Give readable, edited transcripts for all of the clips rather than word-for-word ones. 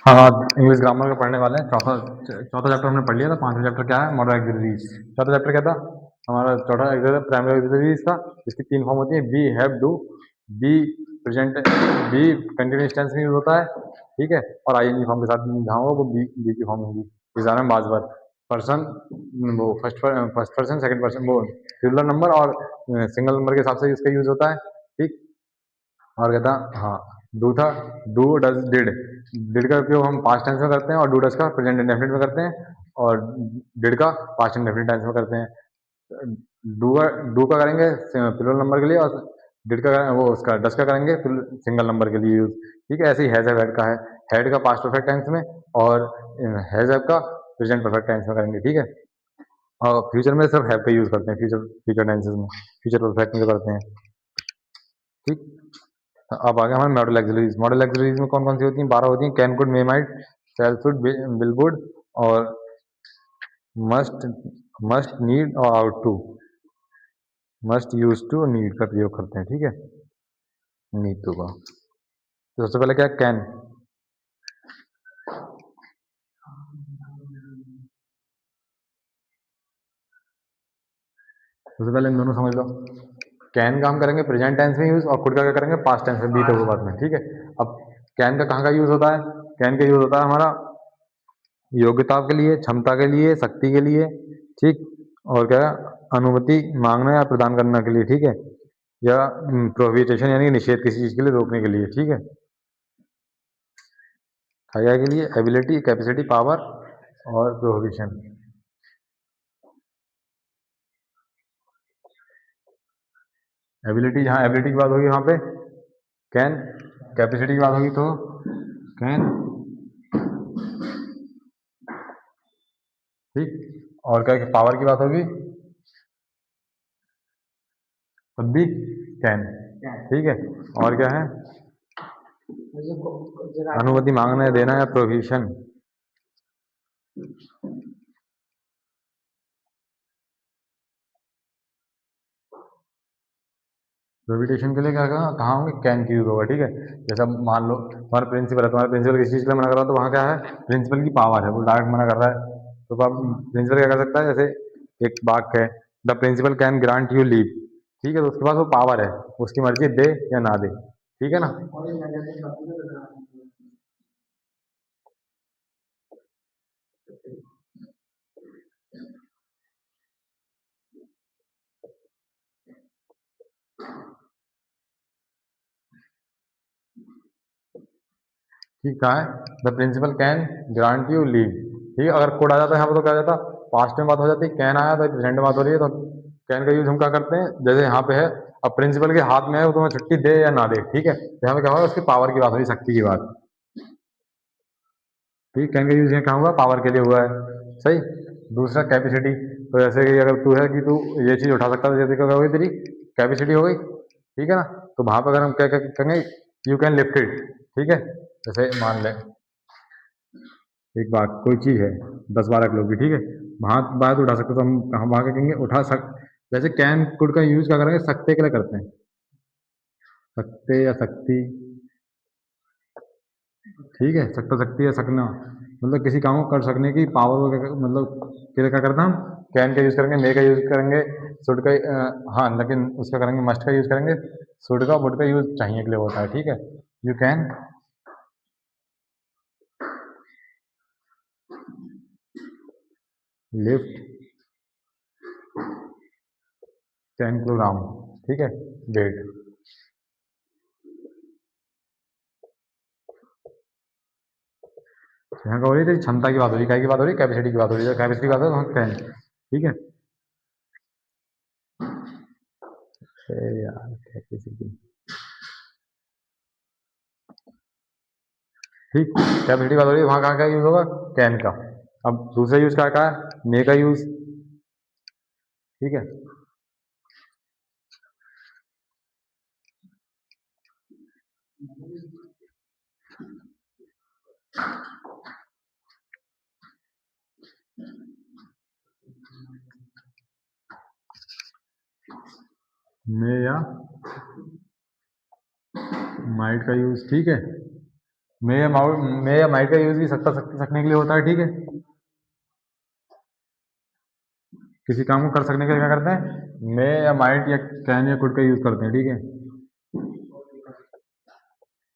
हाँ हाँ, English grammar का पढ़ने वाले हैं। चौथा चौथा चैप्टर हमने पढ़ लिया था। पांचवा चैप्टर क्या है? Model auxiliaries. चौथा चैप्टर क्या था हमारा? चौथा एक्सरसाइज प्राइमरी ऑक्सिलरीज था। इसकी तीन फॉर्म होती है: be, have, do. Be present, be continuous tense में यूज होता है, ठीक है, और आईएनजी फॉर्म के साथ जहाँ होगा वो बी बी की फॉर्म होगी। एग्जाम में बार बार पर्सन, वो फर्स्ट पर्सन, सेकंड पर्सन, वो सिंगुलर नंबर और सिंगल नंबर के हिसाब से इसका यूज होता है, ठीक। और कहता हाँ, डू था, डू डज डिड। डिड का उपयोग हम पास्ट टेंस में करते हैं और डू डज का प्रेजेंट इंडेफिनिट में करते हैं, और डिड का पास्ट इंडेफिनिट टेंस में करते हैं। डू का करेंगे प्लूरल नंबर के लिए, और डिड का वो उसका डज का करेंगे सिंगल नंबर के लिए यूज, ठीक है। ऐसे ही हैज हैव हैड का है, हैड का पास्ट परफेक्ट टेंस में और हैज हैव का प्रेजेंट परफेक्ट टेंस में करेंगे, ठीक है। और फ्यूचर में सिर्फ हैव का यूज करते हैं, फ्यूचर फ्यूचर टेंसेस में, फ्यूचर परफेक्ट में जो करते हैं, ठीक। अब आ गया हमारे मॉडल एक्सिलरीज। मॉडल एक्सिलरीज में कौन कौन सी होती हैं? 12 होती हैं: can, could, may, might, shall, should, will, would, और मस्ट, मस्ट, नीड और ought to. Must, use to, need का प्रयोग करते हैं, ठीक है, नीड टू का। तो सबसे पहले क्या है? कैन। सबसे पहले इन दोनों समझ लो। कैन का हम करेंगे प्रेजेंट टेंस में यूज, और कुड का क्या करेंगे? पास्ट टेंस में, बीते हुए बाद में, ठीक है। अब कैन का कहाँ का यूज होता है? कैन का यूज होता है हमारा योग्यता के लिए, क्षमता के लिए, शक्ति के लिए, ठीक। और क्या है? अनुमति मांगना या प्रदान करने के लिए, ठीक है, या प्रोहिबिटेशन यानी कि निषेध किसी चीज के लिए रोकने के लिए, ठीक है। क्या के लिए? एबिलिटी, कैपेसिटी, पावर और प्रोहिबिशन। एबिलिटी, जहाँ एबिलिटी की बात होगी वहां पे कैन, कैपेसिटी की बात होगी तो कैन, ठीक। और क्या पावर की बात होगी तब भी कैन, ठीक है। और क्या है? अनुमति मांगना, देना या प्रोहिबिशन। प्रोहिबिटेशन के लिए क्या कहा, कहाँ होंगे? कैन की यूज होगा, ठीक है। जैसा मान लो तुम्हारा प्रिंसिपल है, तुम्हारा प्रिंसिपल किसी चीज के लिए मना कर रहा है, तो वहाँ क्या है? प्रिंसिपल की पावर है, वो डायरेक्ट मना कर रहा है, तो अब प्रिंसिपल क्या कर सकता है? जैसे एक वाक्य है, the principal can grant you leave, ठीक है, तो उसके पास वो पावर है, उसकी मर्जी दे या ना दे, ठीक है ना। ठीक है, the principal can grant you leave, ठीक है। अगर कोड आ जाता है यहाँ पर तो क्या आ जाता? पास्ट में बात हो जाती है, कैन आया तो प्रेजेंट में बात हो रही है, तो कैन का यूज हम क्या करते हैं? जैसे यहाँ पे है, अब प्रिंसिपल के हाथ में है वो तुम्हें छुट्टी दे या ना दे, ठीक है, तो यहाँ पे क्या होगा? उसकी पावर की बात होगी, शक्ति की बात, ठीक। कैन का यूज यहाँ क्या हुआ? पावर के लिए हुआ है, सही। दूसरा कैपेसिटी, तो जैसे कि अगर तू है कि तू ये चीज उठा सकता है, तो जैसे क्या हो गई तेरी कैपेसिटी हो गई, ठीक है ना। तो वहां पर अगर हम क्या क्या कहेंगे? यू कैन लिफ्ट इट, ठीक है। जैसे मान ले एक बात, कोई चीज है 10-12 किलो की, ठीक है, वहां बात उठा सकते, तो हम वहां क्या कहेंगे? उठा सक। वैसे कैन कुड का यूज क्या करेंगे? सकते के लिए करते हैं, सकते या सकती, ठीक है, सकता, सकती या सकना, मतलब किसी काम को कर सकने की पावर को मतलब क्या क्या करते हैं हम? कैन का यूज करेंगे, मे का यूज करेंगे, शुड का, हाँ लेकिन उसका करेंगे, मस्ट का यूज करेंगे, शुड का वुड का यूज चाहिए के लिए होता है, ठीक है। यू कैन लिफ्ट 10 किलोग्राम, ठीक है, वेट। यहाँ का हो रही है क्षमता की बात हो रही है, क्या की बात हो रही है? कैपेसिटी की बात हो रही है, कैपेसिटी की बात है तो कैन, ठीक है। अरे यार कैपेसिटी, ठीक, कैपेसिटी की बात हो रही है, वहां कहाँ का यूज होगा? कैन का। अब दूसरा यूज क्या का है? मे का यूज, ठीक है। मे या माइट का यूज, ठीक है। मे या माइट का यूज भी सकता सकने के लिए होता है, ठीक है। किसी काम को कर सकने के लिए क्या करते हैं, मे या माइट या कैन या कुड का यूज करते हैं, ठीक है।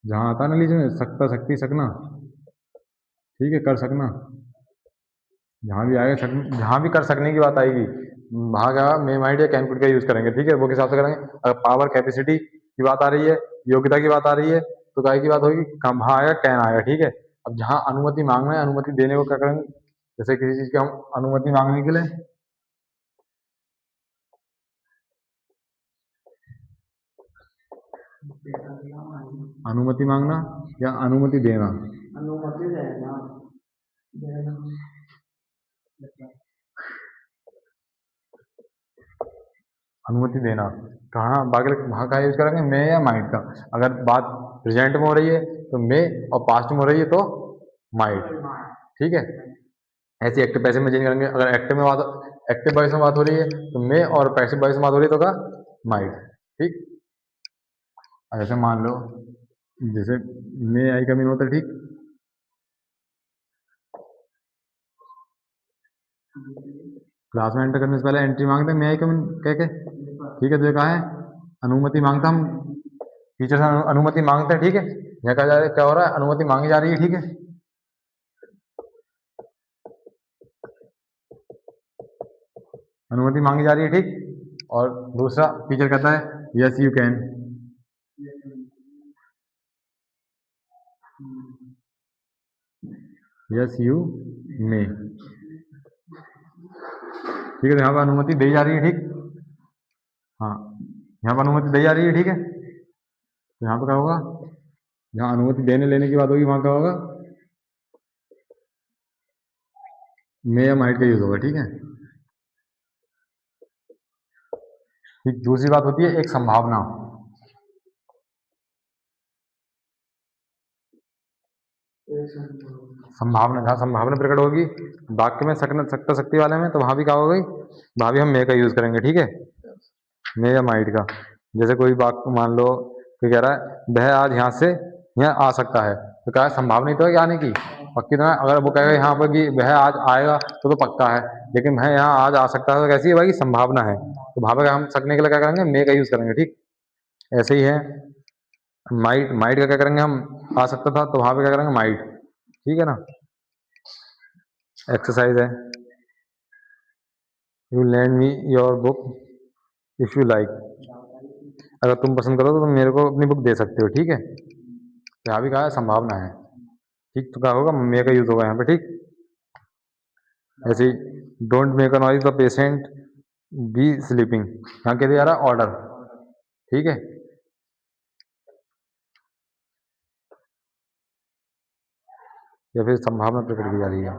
जहाँ आता है ना लीजिए सकता, सकती, सकना, ठीक है, कर सकना, जहाँ भी आएगा जहाँ भी कर सकने की बात आएगी वहाँ का मे माइट या कैन कुड का यूज करेंगे, ठीक है। वो किस हिसाब से करेंगे, अगर पावर कैपेसिटी की बात आ रही है, योग्यता की बात आ रही है, तो काय की बात होगी, वहाँ आएगा कैन आएगा, ठीक है। अब जहाँ अनुमति मांग रहे हैं, अनुमति देने को क्या करेंगे, जैसे किसी चीज की हम अनुमति मांगने के लिए, अनुमति मांगना या अनुमति देना, अनुमति देना, अनुमति देना, कहाँ बाकी वहाँ का यूज करेंगे, मे या माइट का। अगर बात प्रेजेंट में हो रही है तो मे, और पास्ट में हो रही है तो माइट, ठीक है। ऐसे एक्टिव पैसिव में चेंज करेंगे, अगर एक्टिव वॉइस में बात हो रही है तो मे, और पैसिव वॉइस में बात हो रही है तो का माइट, ठीक। ऐसे मान लो जैसे मे आई का मीन होता है, ठीक। क्लास में एंटर करने से पहले एंट्री मांगते हैं मे आई का मीन कह के, ठीक है। तो ये कहा है अनुमति मांगता, हम टीचर से अनुमति मांगते हैं, ठीक है। यहाँ कहा जा रहा है, क्या हो रहा है, अनुमति मांगी जा रही है, ठीक है। अनुमति मांगी जा रही है, ठीक। और दूसरा टीचर कहता है yes you can, yes you may, ठीक है। तो यहाँ पर अनुमति दी जा रही है, ठीक। हाँ, यहाँ पर अनुमति दी जा रही है, ठीक है। तो यहाँ पर क्या होगा, जहाँ अनुमति देने लेने की बात होगी वहां क्या होगा, मे या माइट का यूज होगा, ठीक है। ठीक, दूसरी बात होती है एक संभावना। संभावना, जहाँ संभावना प्रकट होगी वाक्य में, सकता शक्ति वाले में, तो वहां भी क्या होगी, वहां भी हम मे का यूज करेंगे, ठीक है। मे या माइट का। जैसे कोई वाक्य मान लो कि कह रहा है वह आज यहाँ से यहाँ आ सकता है, तो क्या है, संभावना ही तो है कि आने की, पक्की तो है। अगर वो कहेगा यहाँ पर कि वह आज आएगा तो पक्का है, लेकिन वह यहाँ आज आ सकता है तो कैसी है भाई, संभावना है। तो वहां पर हम सकने के लिए क्या करेंगे, मे का यूज करेंगे, ठीक। ऐसे ही है माइट, माइट का क्या करेंगे हम, आ सकता था तो वहां पे क्या करेंगे, माइट, ठीक है ना। एक्सरसाइज है, you land me your book if you like, अगर तुम पसंद करो तो तुम मेरे को अपनी बुक दे सकते हो, ठीक है। तो यहाँ भी कहा है संभावना है, ठीक। तो क्या होगा, मे का यूज होगा यहाँ पे, ठीक। ऐसे ही don't make a noise the patient B sleeping, यहाँ कह दिया जा रहा है ऑर्डर, ठीक है। या फिर संभावना प्रकट की जा रही है,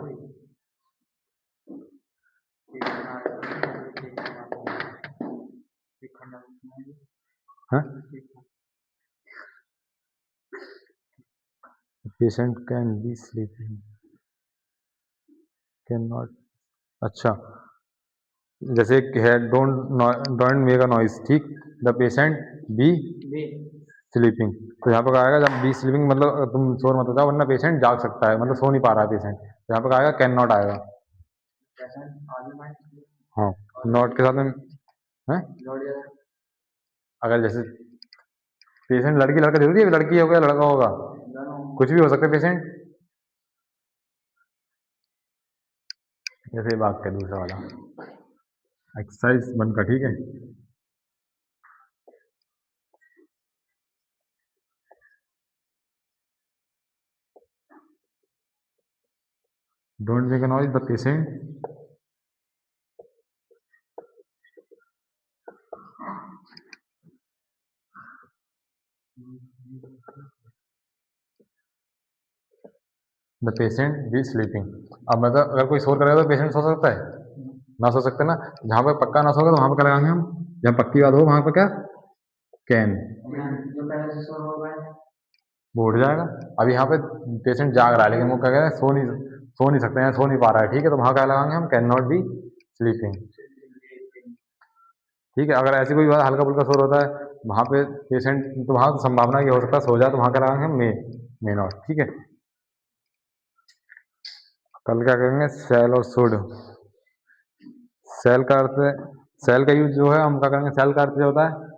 patient can be sleeping, can not, अच्छा। जैसे है don't don't make a noise, ठीक, द पेशेंट बी स्लीपिंग, तो यहाँ पर आएगा जब बी स्लीपिंग मतलब तुम शोर मत होता, वरना पेशेंट जाग सकता है, मतलब सो नहीं पा रहा है पेशेंट, तो यहाँ पर आएगा कैन नॉट आएगा। हाँ, नॉट के साथ में है, अगर जैसे पेशेंट लड़की लड़का जरूरी है, लड़की होगा लड़का होगा, कुछ भी हो सकता है पेशेंट। जैसे बात कर दूसरा वाला एक्सरसाइज बंद का, ठीक है। Don't make a noise the patient, the patient B sleeping. अब मतलब अगर कोई शोर करेगा तो पेशेंट सो सकता है, ना सो सकते ना। जहाँ पे पक्का ना सोगा तो वहां पर क्या लगाएंगे हम, जहाँ पक्की बात हो वहां पर क्या, कैन, वो उठ जाएगा। अब यहाँ पे पेशेंट जाग रहा है लेकिन वो क्या कह रहा है, सो नहीं सकते हैं, सो नहीं पा रहा है, ठीक है। तो वहां क्या लगाएंगे हम, कैन नॉट बी स्लीपिंग, ठीक है। अगर ऐसी कोई हल्का फुल्का शोर होता है वहां पे पेशेंट, तो वहां संभावना ये हो सकता है सो जाए, तो वहां क्या लगाएंगे हम, मे, मे नॉट, ठीक है। कल क्या करेंगे, सेल और शुड। सेल का अर्थ, सेल का यूज जो है हम क्या करेंगे, सेल का अर्थ जो होता है,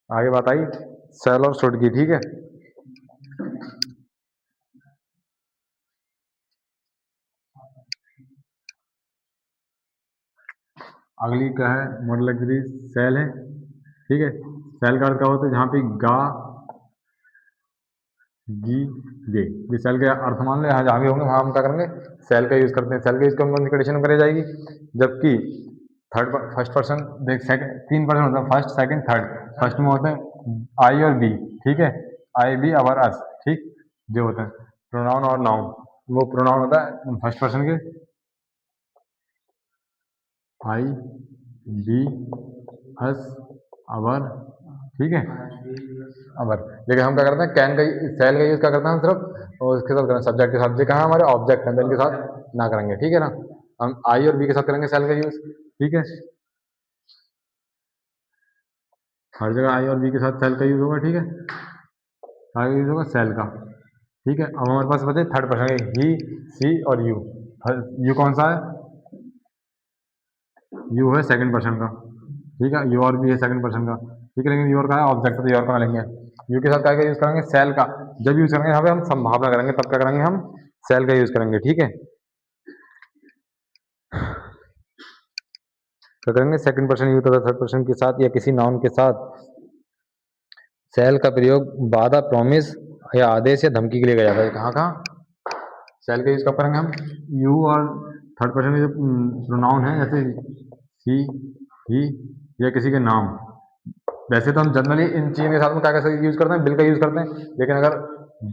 आगे बात आई सेल और शुड की, ठीक है। अगली क्या है, मॉडल एग्री सेल है, ठीक है। सेल का अर्थ क्या होता है, जहाँ पे गा गी गे, ये सेल के अर्थ मान लो, यहाँ जहाँ भी होंगे वहाँ हम क्या करेंगे, सेल का यूज करते हैं। सेल का यूज कौन कौन सी कंडीशन में करी जाएगी, जबकि थर्ड फर्स्ट पर्सन देख, सेकंड तीन पर्सन होता है, फर्स्ट सेकंड थर्ड। फर्स्ट में होते हैं आई और बी, ठीक है, आई बी अवर अस, ठीक, जो होता है प्रोनाउन और नाउन। वो प्रोनाउन होता है फर्स्ट पर्सन के, आई बी अस अवर, ठीक है, अवर। लेकिन हम क्या करते हैं, कैन का सेल का यूज क्या करते हैं हम सिर्फ, और उसके साथ सब्जेक्ट के साथ, जो कहा हमारे ऑब्जेक्ट है तो इनके साथ ना करेंगे, ठीक है ना। हम आई और बी के साथ करेंगे सेल का यूज, ठीक है। हर जगह आई और बी के साथ सेल का यूज होगा, ठीक है, आगे यूज होगा सेल का, ठीक है। अब हमारे पास बचे थर्ड पर्सन, ही सी और यू। यू कौन सा है, यू है सेकंड पर्सन का, ठीक है, यू और भी है सेकंड पर्सन का, ठीक है। लेकिन योर का है ऑब्जेक्ट, तो योर का लेंगे। यू के साथ क्या यूज करेंगे, सेल का। जब यूज करेंगे यहाँ पे हम संभावना करेंगे, तब क्या करेंगे, हम सेल का यूज करेंगे, ठीक है। क्या करेंगे, सेकंड पर्सन यू तथा थर्ड पर्सन के साथ या किसी नाउन के साथ सेल का प्रयोग वादा, प्रॉमिस या आदेश या धमकी के लिए किया जाता है। कहाँ कहाँ सेल का यूज कब करेंगे हम, यू और थर्ड पर्सन के जो प्रोनाउन है, जैसे ही, ही या किसी के नाम। वैसे तो हम जनरली इन चीज़ों के साथ में क्या कैसे यूज करते हैं, बिल का यूज करते हैं। लेकिन अगर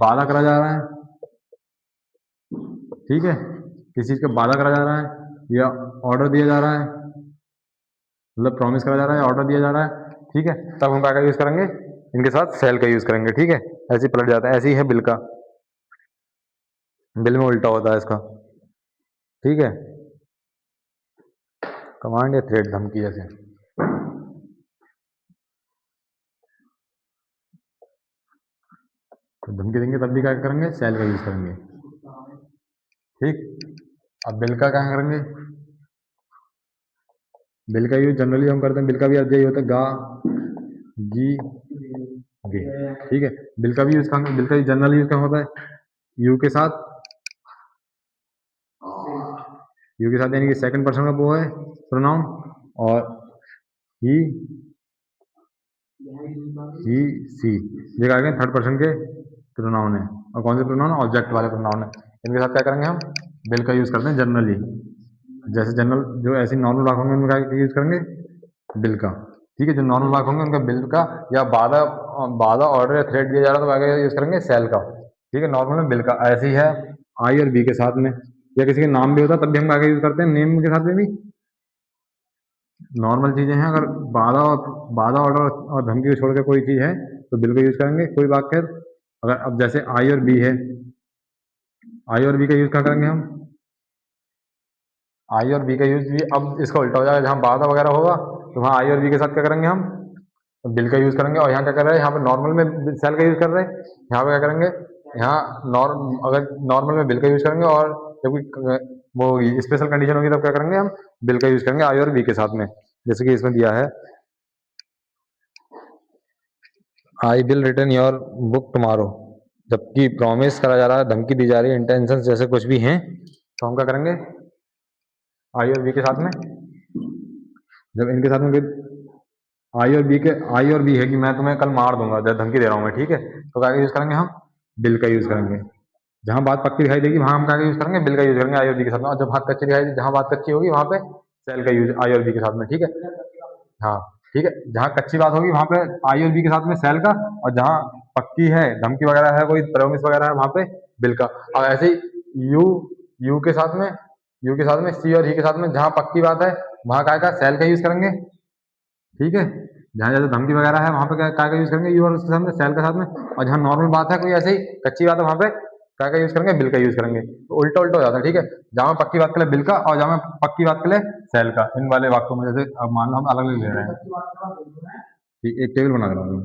वादा करा जा रहा है, ठीक है, किसी चीज़ का वादा करा जा रहा है या ऑर्डर दिया जा रहा है, मतलब प्रॉमिस करा जा रहा है, ऑर्डर दिया जा रहा है, ठीक है, तब हम क्या यूज करेंगे, इनके साथ सेल का यूज करेंगे, ठीक है। ऐसे ही पलट जाता है, ऐसे ही है बिल का, बिल में उल्टा होता है इसका, ठीक है। कमांड या थ्रेट, धमकी जैसे। तो धमकी देंगे तब भी क्या करेंगे, सेल का यूज करेंगे, ठीक। अब बिल का क्या करेंगे, बिल का यूज जनरली हम करते हैं, बिल का भी अर्थ यही होता है, गा गी गे, ठीक है। बिल का भी यूज करेंगे, बिल का जनरल यूज क्या होता है, यू के साथ, यू के साथ यानी कि सेकंड पर्सन का वो है प्रोनाउन, और ही सी, ये क्या करेंगे, थर्ड पर्सन के प्रोनाउन है। और कौन से प्रोनाउन, ऑब्जेक्ट वाले प्रोनाउन है। इनके साथ क्या करेंगे, हम बिल का यूज करते हैं जनरली। जैसे जनरल जो ऐसी नॉर्मल वाक होंगे, उनका यूज करेंगे बिल का, ठीक है। जो नॉर्मल वाक होंगे उनका बिल का, या बाधा, बाधा ऑर्डर या थ्रेट दिया जा रहा है तो आगे यूज करेंगे सेल का, ठीक है। नॉर्मल में बिल का। ऐसे ही है आई और बी के साथ में, या किसी के नाम भी होता है तब भी हम आगे यूज करते हैं, नेम के साथ में भी। नॉर्मल चीजें हैं, अगर बाधा ऑर्डर और धमकी को छोड़ के कोई चीज है तो बिल का यूज करेंगे, कोई वाक्य। अगर अब जैसे आई और बी है, आई और बी का यूज क्या करेंगे हम, आई और बी का यूज भी अब इसका उल्टा हो जाएगा, जहाँ बाधा वगैरह होगा तो वहाँ आई और बी के साथ क्या करेंगे, हम बिल का यूज करेंगे। और यहाँ क्या कर रहे हैं, यहाँ पे नॉर्मल में सेल का यूज कर रहे हैं, यहाँ पे क्या करेंगे, यहाँ अगर नॉर्मल में बिल का यूज करेंगे, और जब कोई वो स्पेशल कंडीशन होगी तब क्या करेंगे, हम बिल का यूज करेंगे आई और बी के साथ में। जैसे कि इसमें दिया है, I will return your book tomorrow, जबकि प्रॉमिस करा जा रहा है, धमकी दी जा रही है, इंटेंशन जैसे कुछ भी हैं, तो हम क्या करेंगे, आई और बी के साथ में। जब इनके साथ में आई और बी है कि मैं तुम्हें कल मार दूंगा, जब धमकी दे रहा हूँ मैं, ठीक है, तो क्या यूज करेंगे, हम बिल का यूज करेंगे। जहां बात पक्की दिखाई देगी वहां हम क्या यूज करेंगे, बिल का यूज करेंगे आई और बी के साथ में। और जब बात कच्ची दिखाई, जहां बात कच्ची होगी वहां पे सेल का यूज आई और बी के साथ में, ठीक है। हाँ, ठीक है, जहाँ कच्ची बात होगी वहां पे आई और बी के साथ में सेल का, और जहाँ पक्की है, धमकी वगैरह है, कोई प्रॉमिस वगैरह है, वहां पे बिल का। और ऐसे ही यू यू के साथ में, यू के साथ में सी और ही के साथ में, जहाँ पक्की बात है वहां क्या सेल का यूज करेंगे, ठीक है। जहाँ जैसे धमकी वगैरह है वहां पे क्या का यूज करेंगे, यू और उसके सामने सेल के साथ में। और जहाँ नॉर्मल बात है, कोई ऐसे ही कच्ची बात है, वहां पे क्या का यूज करेंगे, बिल का यूज करेंगे। तो उल्टा उल्टा हो जाता है, ठीक है। जहाँ पक्की बात के लिए बिल का, और जहाँ पक्की बात के लिए सेल का, इन वाले वाक्यों में। जैसे अब मान लो हम अलग अलग ले रहे हैं, ठीक, एक टेबल बना रहा हूँ।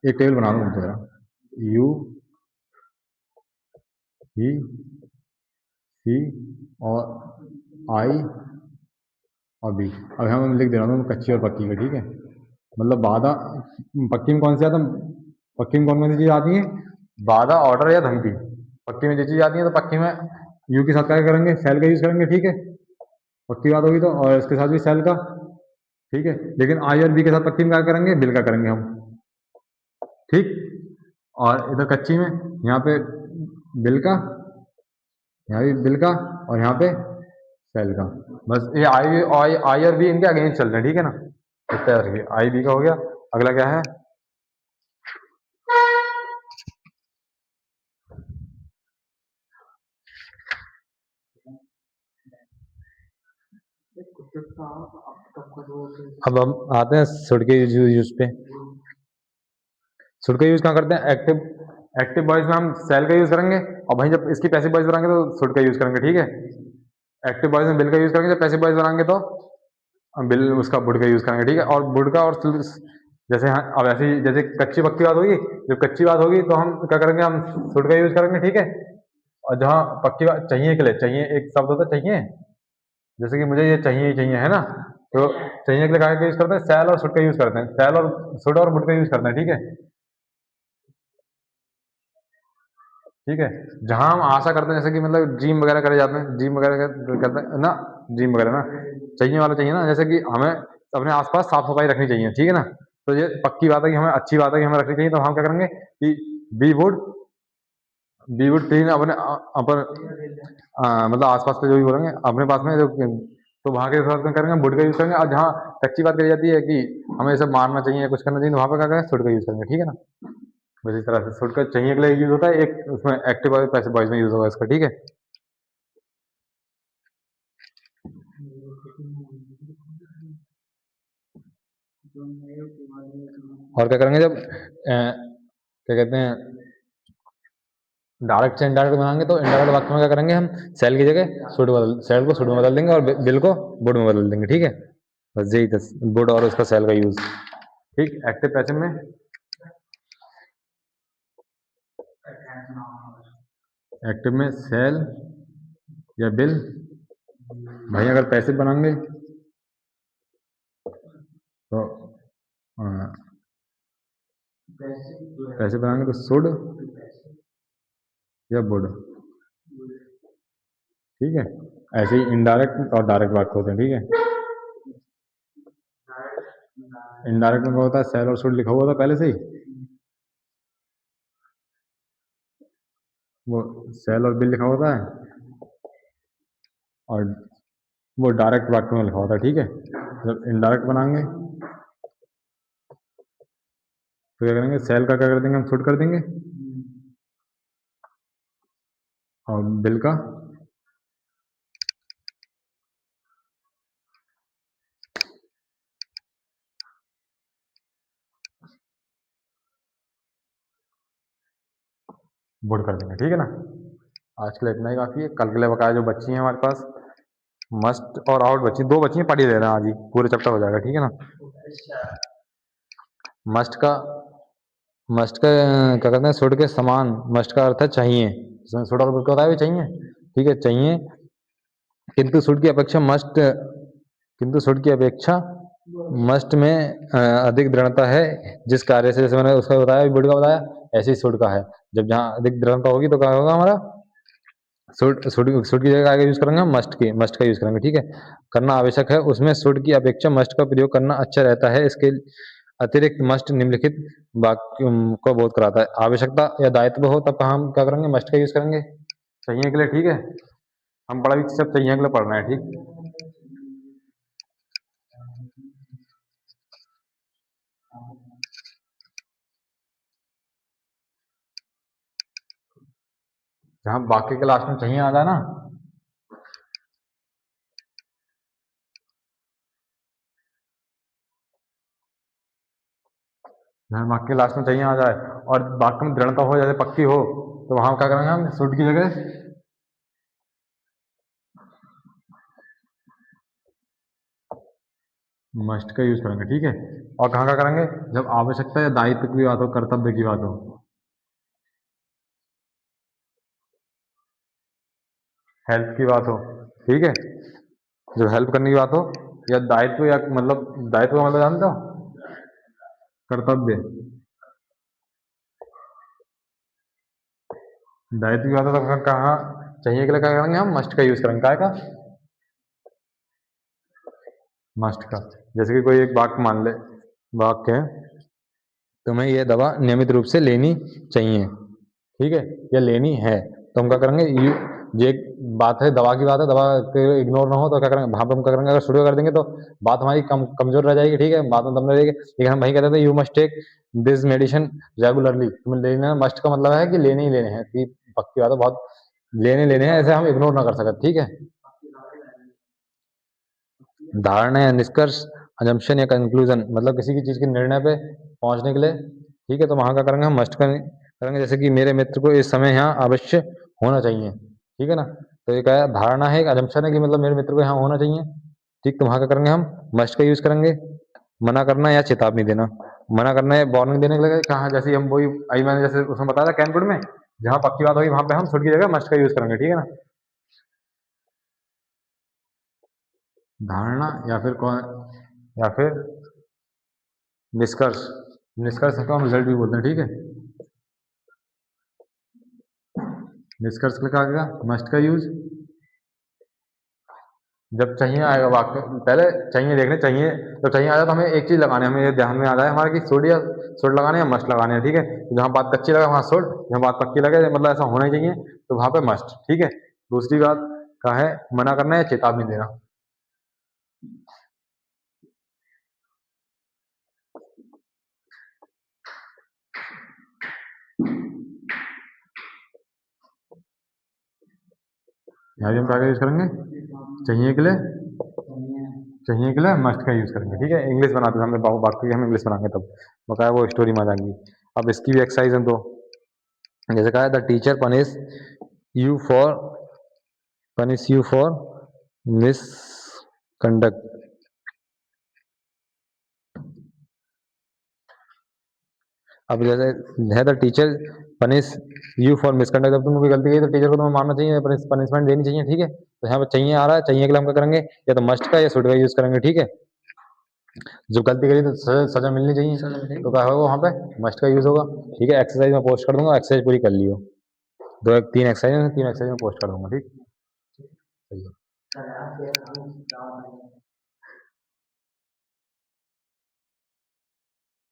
एक टेबल बना लो तुम तो जरा, यू ही सी और आई और बी। अब हम लिख दे रहा हूँ कच्ची और पक्की का, ठीक है। मतलब बाधा, पक्की में कौन सी आता, पक्की में कौन कौन सी चीज आती है, बाधा, ऑर्डर या धमकी। पक्की में जो चीज आती है तो पक्की में यू के साथ क्या करेंगे, सेल का यूज करेंगे, ठीक है, पक्की बात होगी तो। और इसके साथ भी सेल का, ठीक है। लेकिन आई और बी के साथ पक्की में क्या करेंगे, बिल का करेंगे हम, ठीक। और इधर कच्ची में यहाँ पे बिल का, यहाँ भी बिल का, और यहाँ पे सेल का। बस ये आई आई आई और बी इनके अगेंस्ट चल रहे हैं, ठीक है ना। इतना रखिए, आई बी का हो गया। अगला क्या है, अब हम आते हैं सुड के यूज पे। सुड का यूज कहाँ करते हैं, एक्टिव एक्टिव वॉइस में हम सेल का यूज करेंगे, और वहीं जब इसकी पैसिव वॉइस बनाएंगे तो सुड का यूज करेंगे, ठीक है। एक्टिव वॉइस में बिल का यूज करेंगे, जब पैसिव वॉइस बनाएंगे तो बिल उसका वुड का यूज करेंगे, ठीक है। और वुड का और जैसे अब ऐसी जैसे कच्ची पक्की बात होगी, जब कच्ची बात होगी तो हम क्या करेंगे, हम सुड का यूज करेंगे, ठीक है। और जहाँ पक्की बात चाहिए के लिए, चाहिए एक शब्द होता है चाहिए, जैसे कि मुझे ये चाहिए ही चाहिए, है ना। तो चाहिए के लिए क्या यूज करते हैं, सेल और सुड का यूज करते हैं, सेल और सुड और वुड का यूज करते हैं, ठीक है। ठीक है, जहां हम आशा करते हैं, जैसे कि मतलब जिम वगैरह करे जाते हैं, जिम वगैरह करते हैं ना, जिम वगैरह ना, चाहिए वाला चाहिए ना, जैसे कि हमें अपने आसपास साफ सफाई रखनी चाहिए, ठीक है ना। तो ये पक्की बात है कि हमें, अच्छी बात है कि हमें रखनी चाहिए, तो हम क्या करेंगे कि we would we would clean अपने अपन, मतलब आसपास के जो भी बोलेंगे अपने पास में जो, तो वहां के साथ में करेंगे वुड का यूज करेंगे। और जहाँ कच्ची बात करी जाती है कि हमें सब मारना चाहिए, कुछ करना चाहिए, तो वहां पर क्या करेंगे, सुड का यूज करेंगे, ठीक है ना। बस इस तरह से सुड का चाहिए के लिए यूज होता है, एक उसमें एक्टिव और पैसिव वॉइस में यूज होगा इसका, ठीक है। और क्या करेंगे जब क्या कहते हैं, डायरेक्ट से इनडायरेक्ट बनाएंगे, तो इनडायरेक्ट वाक्य में क्या करेंगे, हम सेल की जगह सुड बदल, सेल को सुड में बदल देंगे और बिल को बुड में बदल देंगे, ठीक है। बस यही था, बुड और उसका सेल का यूज, ठीक। एक्टिव पैसिव में, एक्टिव में सेल या बिल, भाई अगर पैसिव बनाएंगे तो पैसिव बनाएंगे तो सुड या बुड, ठीक है। ऐसे ही इनडायरेक्ट और डायरेक्ट वाक्य होते हैं, ठीक है। इनडायरेक्ट में क्या होता है, सेल और शुड लिखा हुआ था पहले से ही, वो सेल और बिल लिखा होता है, और वो डायरेक्ट वाक्य में लिखा होता है, ठीक है। जब इनडायरेक्ट बनाएंगे तो क्या करेंगे, सेल का क्या कर देंगे, हम शुड कर देंगे, और बिल का बुड कर देंगे, ठीक है ना। आज के लिए इतना ही काफी है। कल के लिए बकाया जो बच्ची है हमारे पास, मस्ट और आउट बच्ची, दो बच्ची पढ़ ही दे रहे हैं आज ही, पूरे चैप्टर हो जाएगा, ठीक है ना। मस्ट का, मस्ट का क्या कहते हैं, शुड के समान, मस्ट का अर्थ है चाहिए, इसमें शुड और बुड का होता है भी चाहिए, ठीक है, चाहिए। किंतु शुड की अपेक्षा मस्ट, किंतु शुड की अपेक्षा मस्ट में अधिक दृढ़ता है, जिस कार्य से, जैसे मैंने उसका बताया, बुड का बताया, ऐसे ही शुड का है। जब जहाँ अधिक दृढ़ता होगी तो क्या होगा हमारा, शुड शुड शुड की जगह आगे यूज करेंगे हम मस्ट का यूज करेंगे, ठीक है। करना आवश्यक है, उसमें शुड की अपेक्षा मस्ट का प्रयोग करना अच्छा रहता है, इसके अतिरिक्त मस्ट निम्नलिखित वाक्य को बोध कराता है। आवश्यकता या दायित्व हो तब हम क्या करेंगे, मस्ट का यूज करेंगे, चाहिए के लिए, ठीक है। हम बड़ा भी सब चाहिए के लिए पढ़ रहे हैं, ठीक। जहाँ वाक्य के लास्ट में चाहिए आ जाए ना, जहाँ वाक्य के लास्ट में चाहिए आ जाए और वाक्य में दृढ़ता हो, जैसे पक्की हो, तो वहां क्या करेंगे, हम शुड की जगह मस्ट का यूज करेंगे, ठीक है। और कहाँ का करेंगे जब आवश्यकता या दायित्व की बात हो, कर्तव्य की बात हो, हेल्प की बात हो, ठीक है, जब हेल्प करने की बात हो, या दायित्व, या मतलब दायित्व का मतलब जानते हो, कर्तव्य, दायित्व की बात हो तो कहाँ चाहिए के लिए क्या करेंगे हम, मस्ट का यूज करेंगे, काय का, मस्ट का। जैसे कि कोई एक वाक्य मान ले, वाक्य है तुम्हें ये दवा नियमित रूप से लेनी चाहिए, ठीक है, या लेनी है, तो हम क्या करेंगे, यू, ये एक बात है, दवा की बात है, दवा इग्नोर ना हो तो क्या करेंगे, वहां पर हम क्या करेंगे, अगर शुरू कर देंगे तो बात हमारी कमजोर रह जाएगी, ठीक है, बात में दम नहीं रहेगी, लेकिन हम वही कहते थे you must take this medicine regularly, तुम्हें लेना, मस्ट का मतलब है कि लेने ही लेने हैं, कि पक्की बात है, बहुत लेने लेने हैं, ऐसे हम इग्नोर ना कर सकते, ठीक है। धारणा या निष्कर्ष, अजम्पशन या कंक्लूजन, मतलब किसी की चीज के निर्णय पे पहुंचने के लिए, ठीक है, तो वहां का करेंगे हम मस्ट करेंगे, जैसे कि मेरे मित्र को इस समय यहाँ अवश्य होना चाहिए, ठीक है ना, तो ये क्या है, धारणा है, एक अजम्पशन है कि मतलब मेरे मित्र को यहाँ होना चाहिए, ठीक, तो वहां का करेंगे हम मस्ट का यूज करेंगे। मना करना या चेतावनी देना, मना करना है वार्निंग देने के लिए, कहाँ, जैसे हम वही आई मैंने जैसे उसमें बताया था कैनपुर में, जहाँ पक्की बात होगी वहां पे हम छुट की जगह मस्ट का यूज करेंगे, ठीक है ना। धारणा या फिर कौन, या फिर निष्कर्ष, निष्कर्ष को हम रिजल्ट भी बोलते हैं, ठीक है, निष्कर्ष का क्या आएगा, मस्ट का यूज, जब चाहिए आएगा वाक्य, पहले चाहिए देखने, चाहिए जब चाहिए आया तो हमें एक चीज लगानी है, हमें ये ध्यान में आ रहा है हमारा कि शुड या शुड लगाने या मस्ट लगाने हैं, ठीक है, तो जहाँ बात कच्ची लगे वहाँ शुड, जहाँ बात पक्की लगे मतलब ऐसा होना ही चाहिए तो वहां पे मस्ट, ठीक है। दूसरी बात का है मना करना या चेतावनी देना, यहाँ भी हम क्या यूज करेंगे, चाहिए के लिए, चाहिए के लिए मस्ट का यूज करेंगे, ठीक है, इंग्लिश बनाते हैं हमने बाकी हम इंग्लिश बनाएंगे तब बकाया वो स्टोरी में आ जाएगी। अब इसकी भी एक्सरसाइज है, तो जैसे कहा है the teacher you for punish you for miss conduct, अब जैसे है the teacher punish you for misconduct, जब तुमने कोई गलती की तो टीचर को तुम्हें मारना चाहिए, पनिशमेंट देनी चाहिए, ठीक है, तो यहाँ पर चाहिए आ रहा है, चाहिए के लिए हम क्या करेंगे, या तो मस्ट का या शुड का यूज करेंगे, ठीक है, जब गलती करी तो सजा मिलनी चाहिए तो क्या होगा वहाँ पे मस्ट का यूज होगा, ठीक है, एक्सरसाइज में पोस्ट कर दूंगा, एक्सरसाइज पूरी कर लियो, दो एक तीन एक्सरसाइज में पोस्ट कर दूंगा, ठीक, सही है।